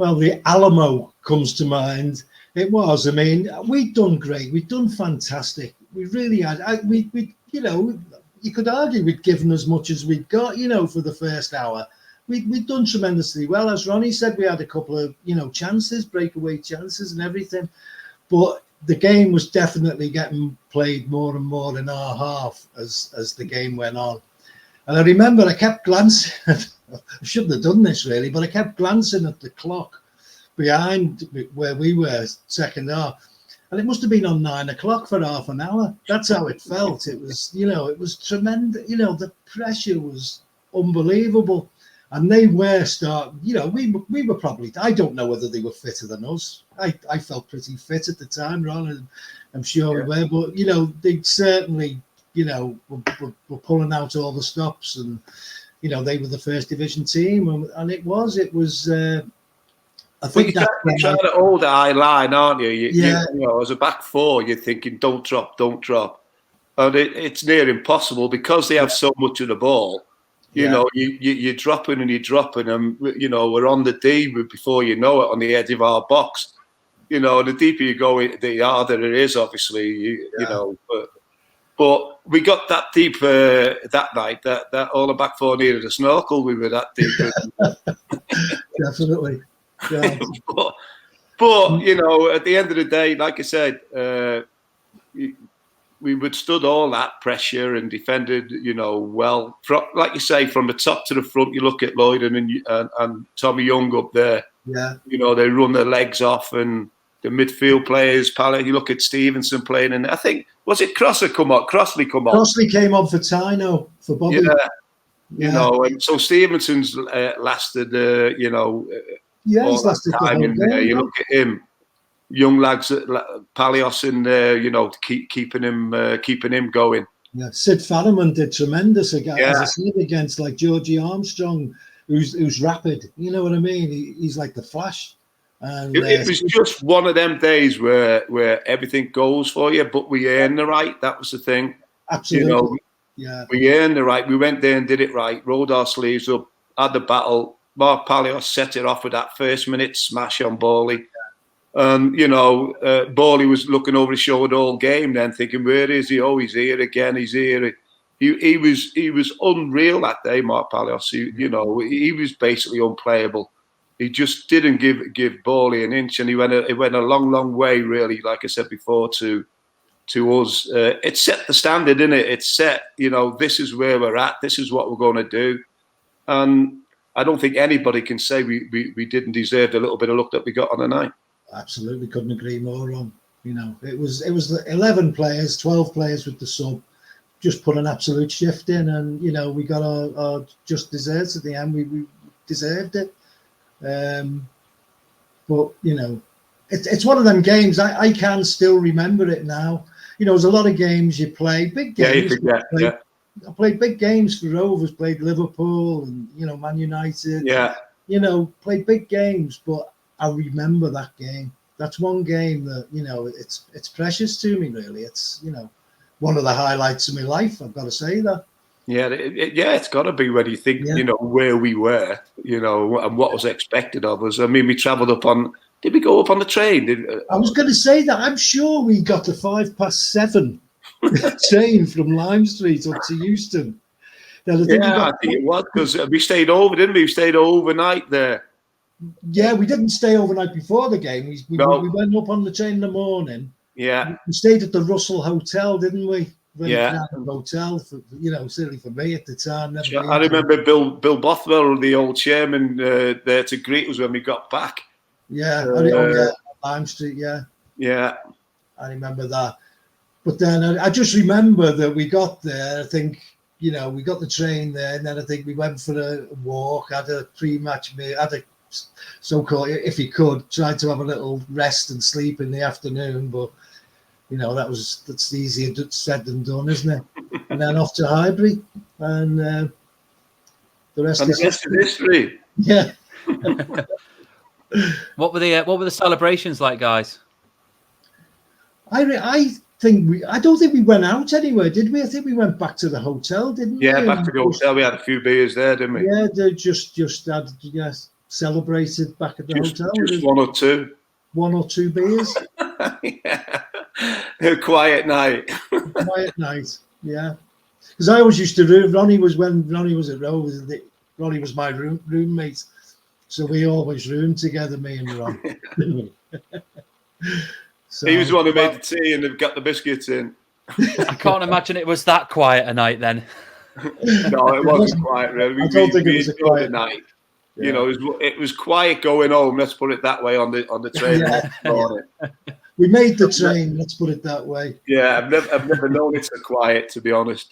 Well, the Alamo comes to mind. It was. I mean, we'd done great. We'd done fantastic. We really had. You know, you could argue we'd given as much as we'd got, you know, for the first hour. We'd done tremendously well. As Ronnie said, we had a couple of, you know, chances, breakaway chances and everything. But the game was definitely getting played more and more in our half as the game went on. And I remember I kept glancing. I shouldn't have done this really, but I kept glancing at the clock behind where we were second half. And it must have been on 9 o'clock for half an hour. That's how it felt. It was, you know, it was tremendous. You know, the pressure was unbelievable. And they were starting, you know, we were probably, I don't know whether they were fitter than us. I felt pretty fit at the time, Ron, and I'm sure we were. But, you know, they certainly, you know, were pulling out all the stops. And, you know, they were the first division team. And it was, I think you're trying to hold a high line, aren't you? You know, as a back four, you're thinking, don't drop. And it's near impossible because they have so much of the ball. You know, you're dropping and you're dropping them. You know, we're on the D before you know it, on the edge of our box. You know, the deeper you go, the harder it is, obviously. You know, but we got that deep that night that all the back four needed a snorkel. We were that deep. Definitely. Yeah. but you know, at the end of the day, like I said, we withstood all that pressure and defended, you know, well. Like you say, from the top to the front, you look at Lloyd and Tommy Young up there. Yeah. You know, they run their legs off, and the midfield players, you look at Stevenson playing, and I think, was it Crossley come on? Crossley came on for Tino, for Bobby. Yeah. You know, and so Stevenson's lasted, you know, he's lasted time in there. You look at him. Young lads, Palios in there, you know, keeping him going. Yeah, Sid Farriman did tremendous against like Georgie Armstrong, who's rapid. You know what I mean? He's like the Flash. And it was just one of them days where everything goes for you, but we earned the right. That was the thing. Absolutely. You know, we earned the right. We went there and did it right. Rolled our sleeves up, had the battle. Mark Palios set it off with that first minute smash on Bawley. You know, Bawley was looking over his shoulder all game then, thinking, where is he? Oh, he's here again. He's here. He was unreal that day, Mark Palios. You know, he was basically unplayable. He just didn't give Bawley an inch, and he went a long way, really. Like I said before, to us, it set the standard, didn't it? It set, you know, this is where we're at. This is what we're going to do, and I don't think anybody can say we didn't deserve the little bit of luck that we got on the night. Absolutely, couldn't agree more on. You know, it was the 11 players, 12 players with the sub, just put an absolute shift in, and you know we got our just desserts at the end. We deserved it, but you know, it's one of them games. I can still remember it now. You know, there's a lot of games you play, big games. I played big games for Rovers. Played Liverpool and you know Man United. Yeah, you know, played big games, but I remember that game. That's one game that, you know, it's precious to me, really. It's, you know, one of the highlights of my life. I've got to say that. Yeah, it's got to be when you think, you know, where we were, you know, and what was expected of us. I mean, we travelled up on, did we go up on the train? I was going to say that. I'm sure we got a 7:05 train from Lime Street up to Euston. I think it was, because we stayed over, didn't we? We stayed overnight there. Yeah, we didn't stay overnight before the game. We went up on the train in the morning. Yeah. We stayed at the Russell Hotel, didn't we? Yeah. Hotel, for, you know, certainly for me at the time. I remember Bill Bothwell, the old chairman, there to greet us when we got back. Yeah, Lime Street, yeah. Yeah. I remember that. But then I just remember that we got there, I think, you know, we got the train there, and then I think we went for a walk, had a pre-match meal, had a so-called, if you could, tried to have a little rest and sleep in the afternoon, but you know that's easier said than done, isn't it? And then off to Highbury, and the rest is history. Yeah. What were the celebrations like, guys? I don't think we went out anywhere, did we? I think we went back to the hotel, didn't we? Yeah, back to the hotel. We had a few beers there, didn't we? Yeah, they just had, yes. celebrated back at the hotel. Just one or two. 1 or 2 beers. Yeah. A quiet night. Quiet night, yeah. Because I always used to room. When Ronnie was at Roe. Ronnie was my roommate, so we always roomed together, me and Ron. So, he was the one who made the tea and got the biscuits in. I can't imagine it was that quiet a night then. No, it wasn't quiet really. I don't think it was a quiet night. Yeah. You know, it was quiet going home. Let's put it that way on the train. Yeah. We made the train. Let's put it that way. Yeah, I've never known it so quiet, to be honest.